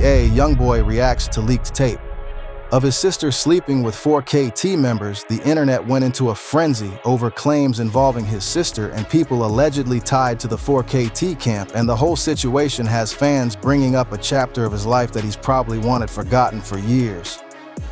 NBA, Youngboy reacts to leaked tape. Of his sister sleeping with 4KT members, the internet went into a frenzy over claims involving his sister and people allegedly tied to the 4KT camp, and the whole situation has fans bringing up a chapter of his life that he's probably wanted forgotten for years.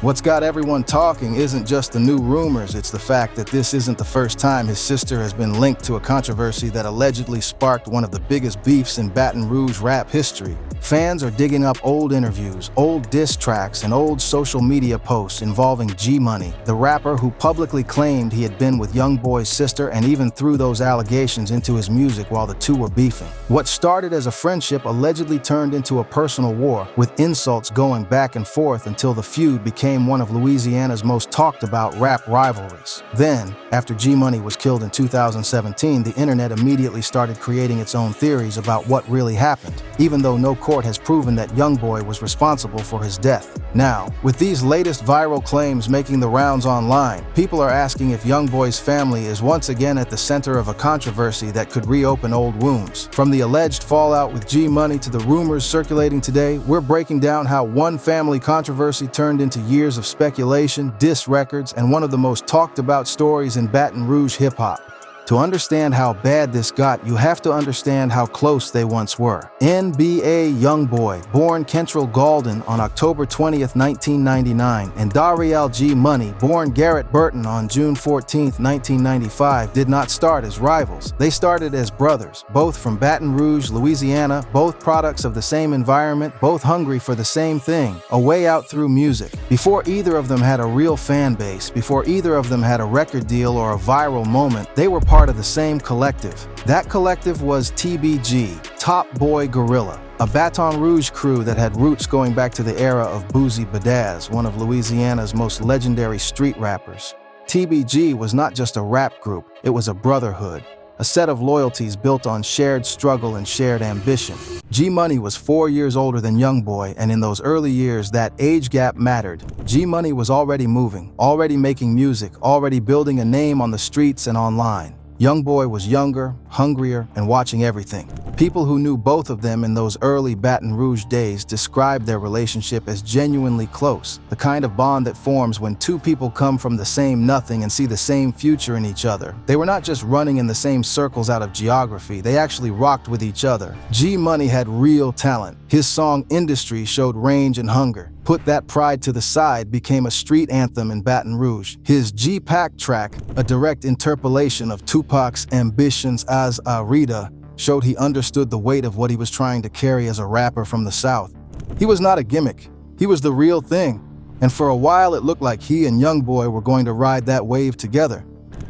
What's got everyone talking isn't just the new rumors, it's the fact that this isn't the first time his sister has been linked to a controversy that allegedly sparked one of the biggest beefs in Baton Rouge rap history. Fans are digging up old interviews, old diss tracks, and old social media posts involving G-Money, the rapper who publicly claimed he had been with Youngboy's sister and even threw those allegations into his music while the two were beefing. What started as a friendship allegedly turned into a personal war, with insults going back and forth until the feud became one of Louisiana's most talked about rap rivalries. Then, after G-Money was killed in 2017, the internet immediately started creating its own theories about what really happened, even though no court has proven that Youngboy was responsible for his death. Now, with these latest viral claims making the rounds online, people are asking if Youngboy's family is once again at the center of a controversy that could reopen old wounds. From the alleged fallout with G-Money to the rumors circulating today, we're breaking down how one family controversy turned into years of speculation, diss records, and one of the most talked about stories in Baton Rouge hip-hop. To understand how bad this got, you have to understand how close they once were. NBA Youngboy, born Kentrell Gaulden on October 20th, 1999, and Dariel G-Money, born Garrett Burton on June 14th, 1995, did not start as rivals. They started as brothers, both from Baton Rouge, Louisiana, both products of the same environment, both hungry for the same thing, a way out through music. Before either of them had a real fan base, before either of them had a record deal or a viral moment, they were part of the same collective. That collective was TBG, Top Boy Gorilla, a Baton Rouge crew that had roots going back to the era of Boozy Badazz, one of Louisiana's most legendary street rappers. TBG was not just a rap group, it was a brotherhood, a set of loyalties built on shared struggle and shared ambition. G-Money was 4 years older than Youngboy, and in those early years, that age gap mattered. G-Money was already moving, already making music, already building a name on the streets and online. Youngboy was younger, hungrier, and watching everything. People who knew both of them in those early Baton Rouge days described their relationship as genuinely close, the kind of bond that forms when two people come from the same nothing and see the same future in each other. They were not just running in the same circles out of geography, they actually rocked with each other. G-Money had real talent. His song Industry showed range and hunger. Put That Pride to the Side became a street anthem in Baton Rouge. His G-Pack track, a direct interpolation of Tupac's Ambitions as a Rita, showed he understood the weight of what he was trying to carry as a rapper from the South. He was not a gimmick, he was the real thing. And for a while it looked like he and Youngboy were going to ride that wave together.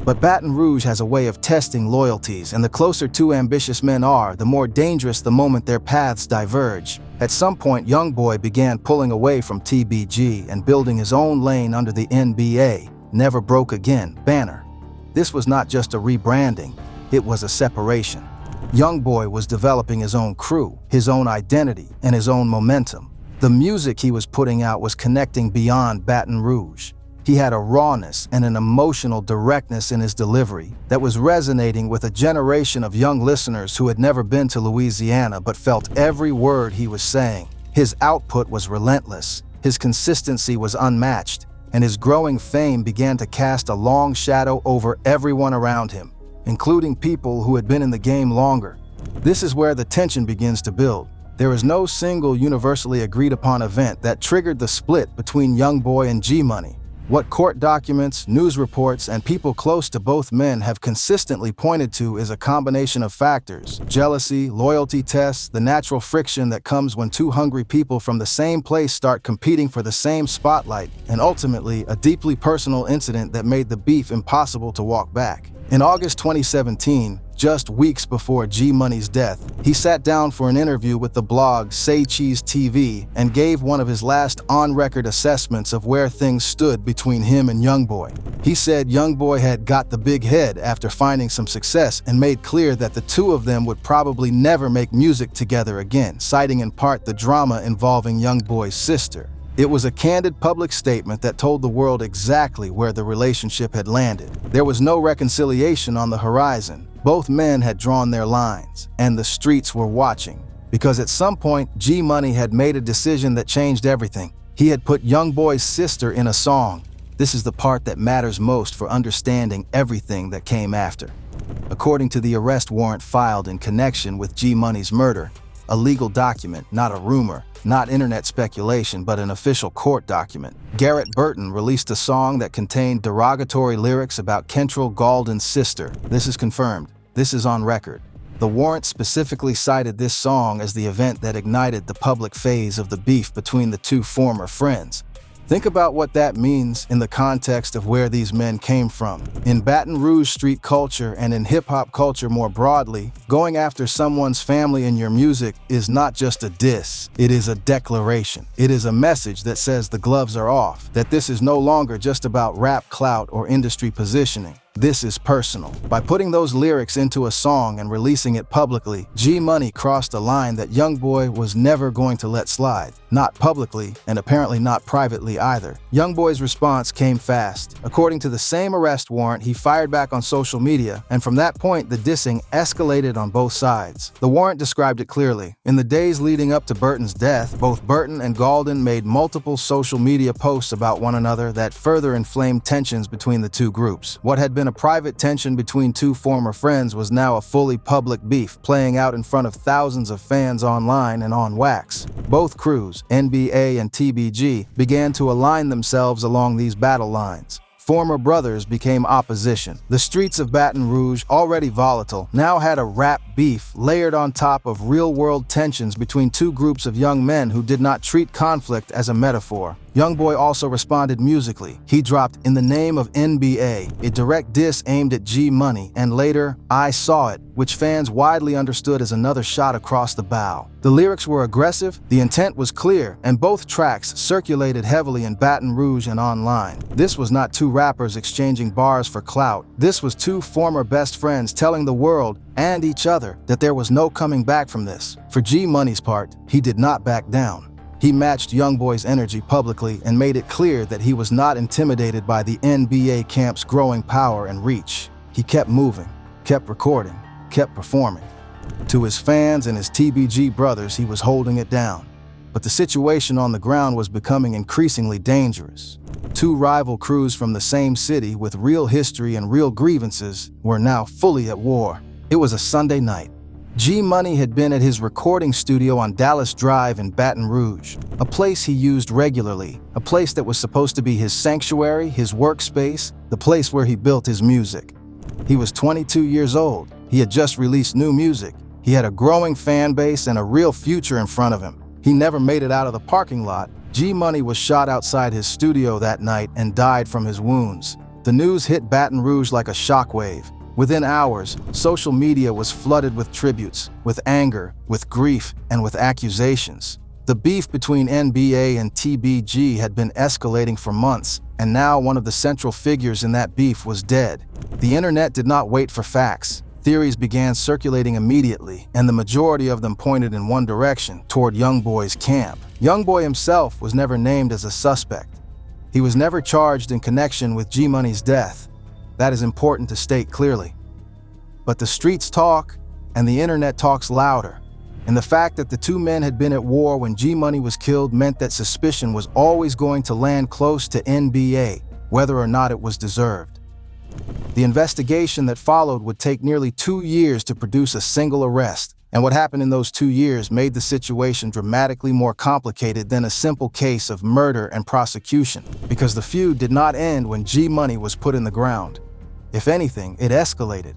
But Baton Rouge has a way of testing loyalties, and the closer two ambitious men are, the more dangerous the moment their paths diverge. At some point, Youngboy began pulling away from TBG and building his own lane under the NBA, Never Broke Again banner. This was not just a rebranding, it was a separation. Youngboy was developing his own crew, his own identity, and his own momentum. The music he was putting out was connecting beyond Baton Rouge. He had a rawness and an emotional directness in his delivery that was resonating with a generation of young listeners who had never been to Louisiana but felt every word he was saying. His output was relentless, his consistency was unmatched, and his growing fame began to cast a long shadow over everyone around him, including people who had been in the game longer. This is where the tension begins to build. There is no single universally agreed upon event that triggered the split between Youngboy and G-Money. What court documents, news reports, and people close to both men have consistently pointed to is a combination of factors: jealousy, loyalty tests, the natural friction that comes when two hungry people from the same place start competing for the same spotlight, and ultimately, a deeply personal incident that made the beef impossible to walk back. In August 2017, just weeks before G-Money's death, he sat down for an interview with the blog Say Cheese TV and gave one of his last on-record assessments of where things stood between him and Youngboy. He said Youngboy had got the big head after finding some success and made clear that the two of them would probably never make music together again, citing in part the drama involving Youngboy's sister. It was a candid public statement that told the world exactly where the relationship had landed. There was no reconciliation on the horizon. Both men had drawn their lines, and the streets were watching. Because at some point, G-Money had made a decision that changed everything. He had put Youngboy's sister in a song. This is the part that matters most for understanding everything that came after. According to the arrest warrant filed in connection with G-Money's murder, a legal document, not a rumor, not internet speculation, but an official court document, Garrett Burton released a song that contained derogatory lyrics about Kentrell Gaulden's sister. This is confirmed. This is on record. The warrant specifically cited this song as the event that ignited the public phase of the beef between the two former friends. Think about what that means in the context of where these men came from. In Baton Rouge street culture and in hip-hop culture more broadly, going after someone's family in your music is not just a diss, it is a declaration. It is a message that says the gloves are off, that this is no longer just about rap clout or industry positioning. This is personal. By putting those lyrics into a song and releasing it publicly, G-Money crossed a line that Youngboy was never going to let slide. Not publicly, and apparently not privately either. Youngboy's response came fast. According to the same arrest warrant, he fired back on social media, and from that point, the dissing escalated on both sides. The warrant described it clearly. In the days leading up to Burton's death, both Burton and Gaulden made multiple social media posts about one another that further inflamed tensions between the two groups. What had been a private tension between two former friends was now a fully public beef, playing out in front of thousands of fans online and on wax. Both crews, NBA and TBG, began to align themselves along these battle lines. Former brothers became opposition. The streets of Baton Rouge, already volatile, now had a rap beef layered on top of real-world tensions between two groups of young men who did not treat conflict as a metaphor. Youngboy also responded musically. He dropped "In the Name of NBA," a direct diss aimed at G-Money, and later, "I Saw It," which fans widely understood as another shot across the bow. The lyrics were aggressive, the intent was clear, and both tracks circulated heavily in Baton Rouge and online. This was not two rappers exchanging bars for clout. This was two former best friends telling the world and each other that there was no coming back from this. For G-Money's part, he did not back down. He matched Youngboy's energy publicly and made it clear that he was not intimidated by the NBA camp's growing power and reach. He kept moving, kept recording, kept performing. To his fans and his TBG brothers, he was holding it down. But the situation on the ground was becoming increasingly dangerous. Two rival crews from the same city with real history and real grievances were now fully at war. It was a Sunday night. G-Money had been at his recording studio on Dallas Drive in Baton Rouge, a place he used regularly, a place that was supposed to be his sanctuary, his workspace, the place where he built his music. He was 22 years old. He had just released new music. He had a growing fan base and a real future in front of him. He never made it out of the parking lot. G-Money was shot outside his studio that night and died from his wounds. The news hit Baton Rouge like a shockwave. Within hours, social media was flooded with tributes, with anger, with grief, and with accusations. The beef between NBA and TBG had been escalating for months, and now one of the central figures in that beef was dead. The internet did not wait for facts. Theories began circulating immediately, and the majority of them pointed in one direction, toward Youngboy's camp. Youngboy himself was never named as a suspect. He was never charged in connection with G-Money's death. That is important to state clearly. But the streets talk, and the internet talks louder. And the fact that the two men had been at war when G-Money was killed meant that suspicion was always going to land close to NBA, whether or not it was deserved. The investigation that followed would take nearly 2 years to produce a single arrest, and what happened in those 2 years made the situation dramatically more complicated than a simple case of murder and prosecution, because the feud did not end when G-Money was put in the ground. If anything, it escalated.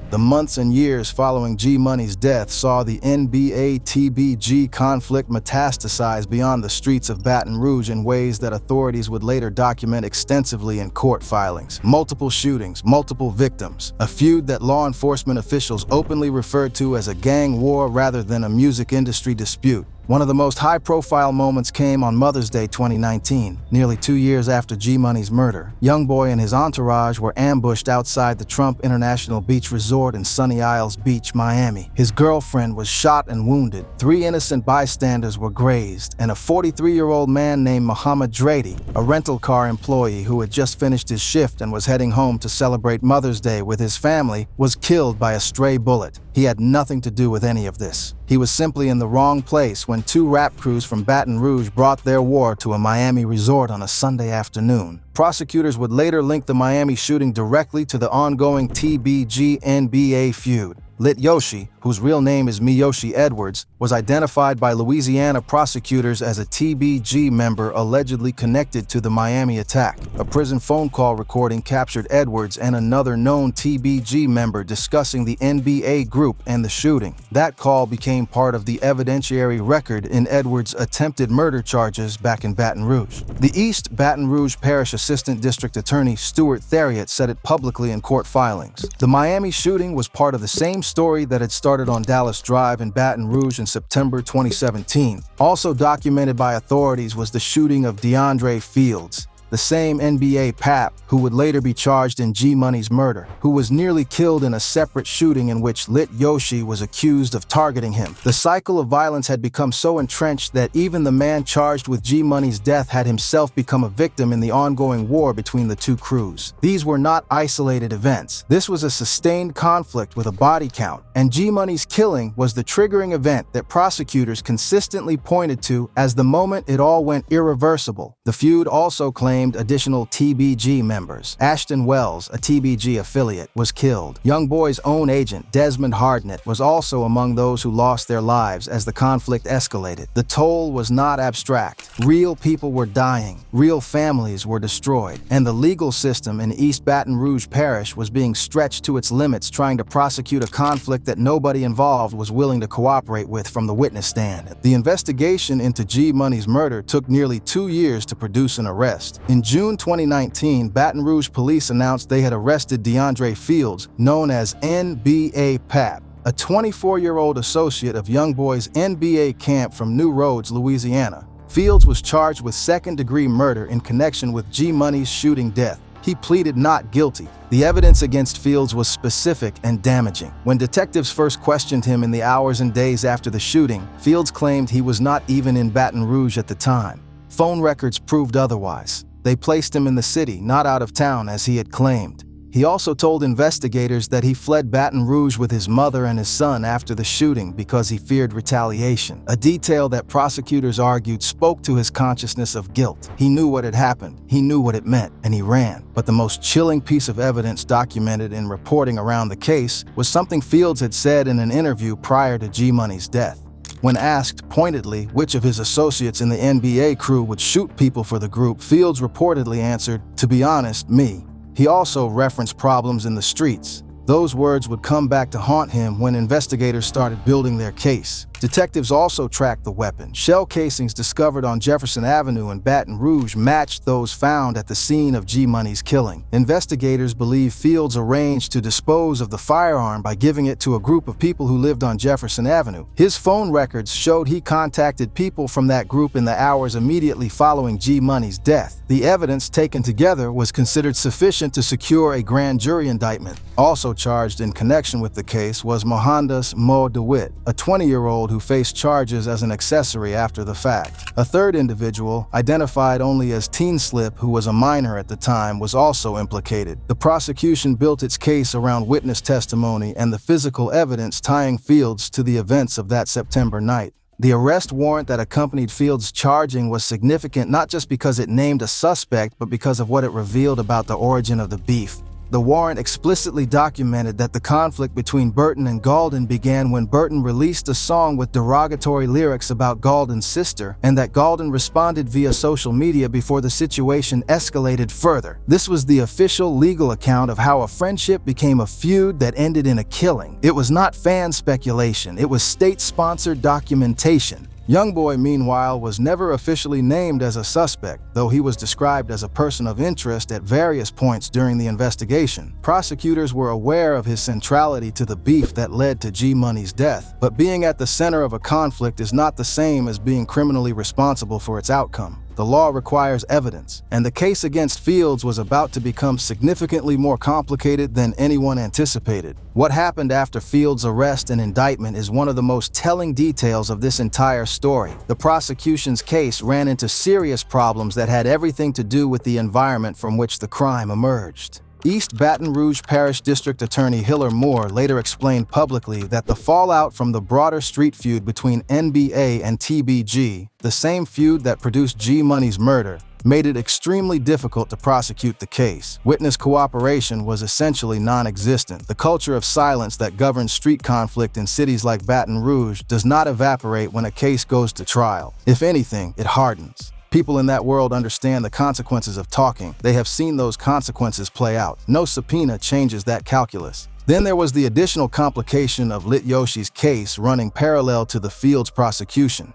The months and years following G-Money's death saw the NBA-TBG conflict metastasize beyond the streets of Baton Rouge in ways that authorities would later document extensively in court filings. Multiple shootings, multiple victims, a feud that law enforcement officials openly referred to as a gang war rather than a music industry dispute. One of the most high-profile moments came on Mother's Day 2019, nearly 2 years after G-Money's murder. Youngboy and his entourage were ambushed outside the Trump International Beach Resort in Sunny Isles Beach, Miami. His girlfriend was shot and wounded. 3 innocent bystanders were grazed, and a 43-year-old man named Muhammad Drady, a rental car employee who had just finished his shift and was heading home to celebrate Mother's Day with his family, was killed by a stray bullet. He had nothing to do with any of this. He was simply in the wrong place when two rap crews from Baton Rouge brought their war to a Miami resort on a Sunday afternoon. Prosecutors would later link the Miami shooting directly to the ongoing TBG-NBA feud. Lit Yoshi, whose real name is Miyoshi Edwards, was identified by Louisiana prosecutors as a TBG member allegedly connected to the Miami attack. A prison phone call recording captured Edwards and another known TBG member discussing the NBA group and the shooting. That call became part of the evidentiary record in Edwards' attempted murder charges back in Baton Rouge. The East Baton Rouge Parish Assistant District Attorney Stuart Theriot said it publicly in court filings. The Miami shooting was part of the same story that had started on Dallas Drive in Baton Rouge in September 2017. Also documented by authorities was the shooting of DeAndre Fields, the same NBA pap who would later be charged in G-Money's murder, who was nearly killed in a separate shooting in which Lit Yoshi was accused of targeting him. The cycle of violence had become so entrenched that even the man charged with G-Money's death had himself become a victim in the ongoing war between the two crews. These were not isolated events. This was a sustained conflict with a body count, and G-Money's killing was the triggering event that prosecutors consistently pointed to as the moment it all went irreversible. The feud also claimed additional TBG members. Ashton Wells, a TBG affiliate, was killed. Youngboy's own agent, Desmond Hardnett, was also among those who lost their lives as the conflict escalated. The toll was not abstract. Real people were dying, real families were destroyed, and the legal system in East Baton Rouge Parish was being stretched to its limits trying to prosecute a conflict that nobody involved was willing to cooperate with from the witness stand. The investigation into G-Money's murder took nearly 2 years to produce an arrest. In June 2019, Baton Rouge police announced they had arrested DeAndre Fields, known as NBA Pap, a 24-year-old associate of Youngboy's NBA camp from New Roads, Louisiana. Fields was charged with second-degree murder in connection with G-Money's shooting death. He pleaded not guilty. The evidence against Fields was specific and damaging. When detectives first questioned him in the hours and days after the shooting, Fields claimed he was not even in Baton Rouge at the time. Phone records proved otherwise. They placed him in the city, not out of town as he had claimed. He also told investigators that he fled Baton Rouge with his mother and his son after the shooting because he feared retaliation, a detail that prosecutors argued spoke to his consciousness of guilt. He knew what had happened, he knew what it meant, and he ran. But the most chilling piece of evidence documented in reporting around the case was something Fields had said in an interview prior to G-Money's death. When asked pointedly which of his associates in the NBA crew would shoot people for the group, Fields reportedly answered, "To be honest, me." He also referenced problems in the streets. Those words would come back to haunt him when investigators started building their case. Detectives also tracked the weapon. Shell casings discovered on Jefferson Avenue in Baton Rouge matched those found at the scene of G-Money's killing. Investigators believe Fields arranged to dispose of the firearm by giving it to a group of people who lived on Jefferson Avenue. His phone records showed he contacted people from that group in the hours immediately following G-Money's death. The evidence taken together was considered sufficient to secure a grand jury indictment. Also charged in connection with the case was Mohandas Mo DeWitt, a 20-year-old who faced charges as an accessory after the fact. A third individual, identified only as Teen Slip, who was a minor at the time, was also implicated. The prosecution built its case around witness testimony and the physical evidence tying Fields to the events of that September night. The arrest warrant that accompanied Fields' charging was significant not just because it named a suspect, but because of what it revealed about the origin of the beef. The warrant explicitly documented that the conflict between Burton and Gaulden began when Burton released a song with derogatory lyrics about Gaulden's sister, and that Gaulden responded via social media before the situation escalated further. This was the official legal account of how a friendship became a feud that ended in a killing. It was not fan speculation, it was state-sponsored documentation. Youngboy, meanwhile, was never officially named as a suspect, though he was described as a person of interest at various points during the investigation. Prosecutors were aware of his centrality to the beef that led to G-Money's death, but being at the center of a conflict is not the same as being criminally responsible for its outcome. The law requires evidence, and the case against Fields was about to become significantly more complicated than anyone anticipated. What happened after Fields' arrest and indictment is one of the most telling details of this entire story. The prosecution's case ran into serious problems that had everything to do with the environment from which the crime emerged. East Baton Rouge Parish District Attorney Hiller Moore later explained publicly that the fallout from the broader street feud between NBA and TBG, the same feud that produced G Money's murder, made it extremely difficult to prosecute the case. Witness cooperation was essentially non-existent. The culture of silence that governs street conflict in cities like Baton Rouge does not evaporate when a case goes to trial. If anything, it hardens. People in that world understand the consequences of talking. They have seen those consequences play out. No subpoena changes that calculus. Then there was the additional complication of Lit Yoshi's case running parallel to the Fields prosecution.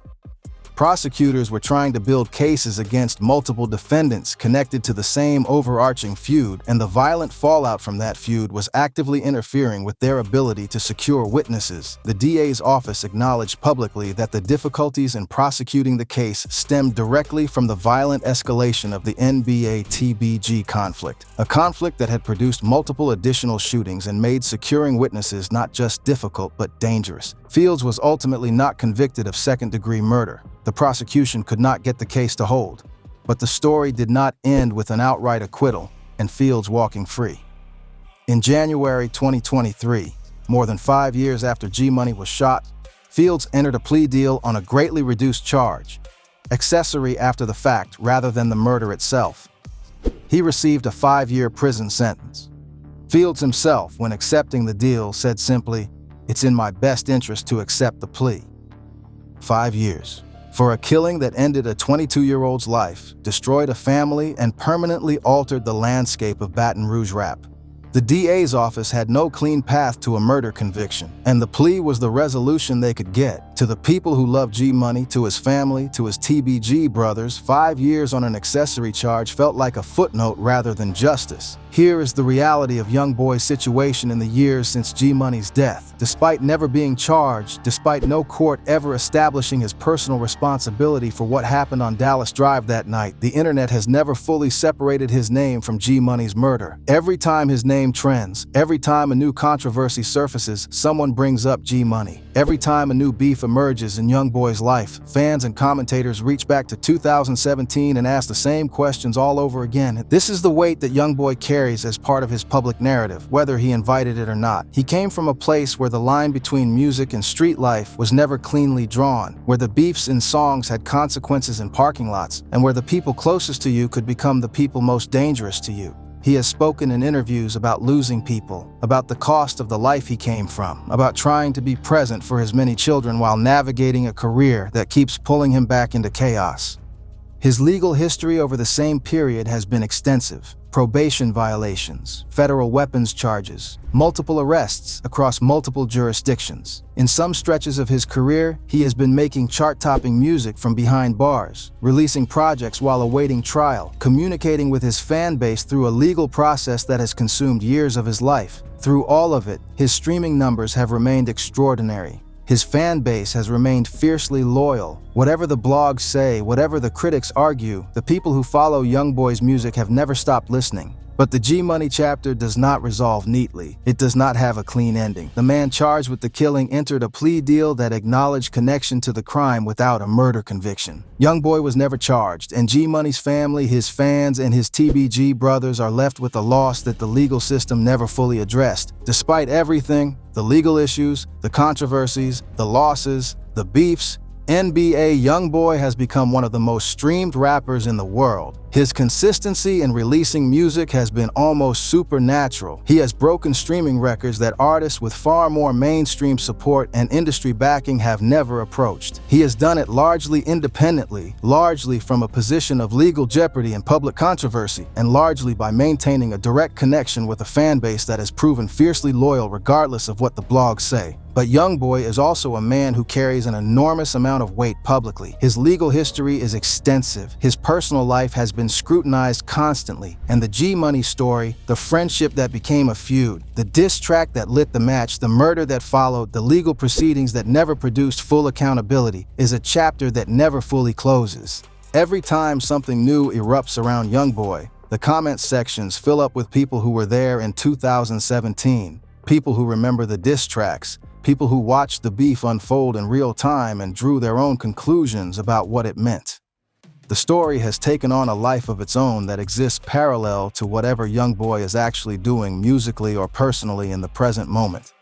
Prosecutors were trying to build cases against multiple defendants connected to the same overarching feud, and the violent fallout from that feud was actively interfering with their ability to secure witnesses. The DA's office acknowledged publicly that the difficulties in prosecuting the case stemmed directly from the violent escalation of the NBA-TBG conflict, a conflict that had produced multiple additional shootings and made securing witnesses not just difficult but dangerous. Fields was ultimately not convicted of second-degree murder. The prosecution could not get the case to hold. But the story did not end with an outright acquittal and Fields walking free. In January 2023, more than 5 years after G Money was shot, Fields entered a plea deal on a greatly reduced charge, accessory after the fact rather than the murder itself. He received a 5-year prison sentence. Fields himself, when accepting the deal, said simply, "It's in my best interest to accept the plea." 5 years. For a killing that ended a 22-year-old's life, destroyed a family, and permanently altered the landscape of Baton Rouge rap. The DA's office had no clean path to a murder conviction, and the plea was the resolution they could get. To the people who love G Money, to his family, to his TBG brothers, 5 years on an accessory charge felt like a footnote rather than justice. Here is the reality of Youngboy's situation in the years since G Money's death. Despite never being charged, despite no court ever establishing his personal responsibility for what happened on Dallas Drive that night, the internet has never fully separated his name from G Money's murder. Every time his name trends, every time a new controversy surfaces, someone brings up G Money. Every time a new beef emerges in Youngboy's life, fans and commentators reach back to 2017 and ask the same questions all over again. This is the weight that Youngboy carries as part of his public narrative, whether he invited it or not. He came from a place where the line between music and street life was never cleanly drawn, where the beefs in songs had consequences in parking lots, and where the people closest to you could become the people most dangerous to you. He has spoken in interviews about losing people, about the cost of the life he came from, about trying to be present for his many children while navigating a career that keeps pulling him back into chaos. His legal history over the same period has been extensive. Probation violations, federal weapons charges, multiple arrests across multiple jurisdictions. In some stretches of his career, he has been making chart-topping music from behind bars, releasing projects while awaiting trial, communicating with his fan base through a legal process that has consumed years of his life. Through all of it, his streaming numbers have remained extraordinary. His fan base has remained fiercely loyal. Whatever the blogs say, whatever the critics argue, the people who follow Youngboy's music have never stopped listening. But the G Money chapter does not resolve neatly. It does not have a clean ending. The man charged with the killing entered a plea deal that acknowledged connection to the crime without a murder conviction. Youngboy was never charged, and G Money's family, his fans, and his TBG brothers are left with a loss that the legal system never fully addressed. Despite everything, the legal issues, the controversies, the losses, the beefs, NBA Youngboy has become one of the most streamed rappers in the world. His consistency in releasing music has been almost supernatural. He has broken streaming records that artists with far more mainstream support and industry backing have never approached. He has done it largely independently, largely from a position of legal jeopardy and public controversy, and largely by maintaining a direct connection with a fan base that has proven fiercely loyal regardless of what the blogs say. But Youngboy is also a man who carries an enormous amount of weight publicly. His legal history is extensive. His personal life has been scrutinized constantly. And the G Money story, the friendship that became a feud, the diss track that lit the match, the murder that followed, the legal proceedings that never produced full accountability, is a chapter that never fully closes. Every time something new erupts around Youngboy, the comment sections fill up with people who were there in 2017, people who remember the diss tracks, people who watched the beef unfold in real time and drew their own conclusions about what it meant. The story has taken on a life of its own that exists parallel to whatever Youngboy is actually doing musically or personally in the present moment.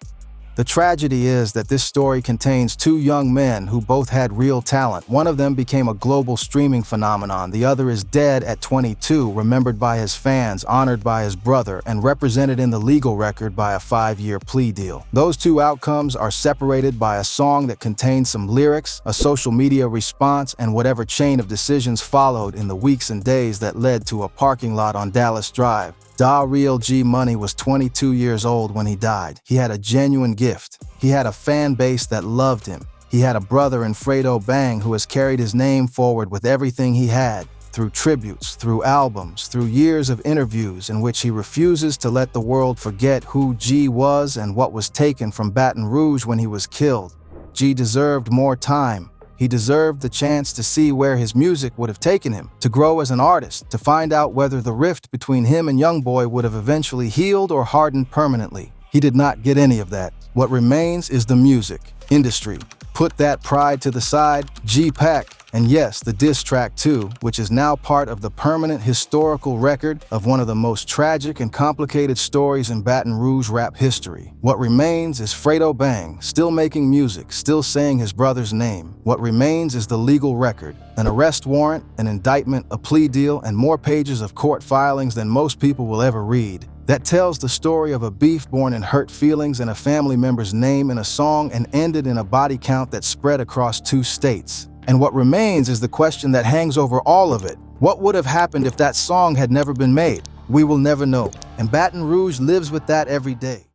The tragedy is that this story contains two young men who both had real talent. One of them became a global streaming phenomenon. The other is dead at 22, remembered by his fans, honored by his brother, and represented in the legal record by a 5-year plea deal. Those two outcomes are separated by a song that contains some lyrics, a social media response, and whatever chain of decisions followed in the weeks and days that led to a parking lot on Dallas Drive. Da Real G Money was 22 years old when he died. He had a genuine gift. He had a fan base that loved him. He had a brother in Fredo Bang who has carried his name forward with everything he had, through tributes, through albums, through years of interviews in which he refuses to let the world forget who G was and what was taken from Baton Rouge when he was killed. G deserved more time. He deserved the chance to see where his music would have taken him, to grow as an artist, to find out whether the rift between him and Youngboy would have eventually healed or hardened permanently. He did not get any of that. What remains is the music industry. Put that pride to the side, G-Pack, and yes, the diss track too, which is now part of the permanent historical record of one of the most tragic and complicated stories in Baton Rouge rap history. What remains is Fredo Bang, still making music, still saying his brother's name. What remains is the legal record, an arrest warrant, an indictment, a plea deal, and more pages of court filings than most people will ever read. That tells the story of a beef born in hurt feelings and a family member's name in a song and ended in a body count that spread across 2 states. And what remains is the question that hangs over all of it. What would have happened if that song had never been made? We will never know. And Baton Rouge lives with that every day.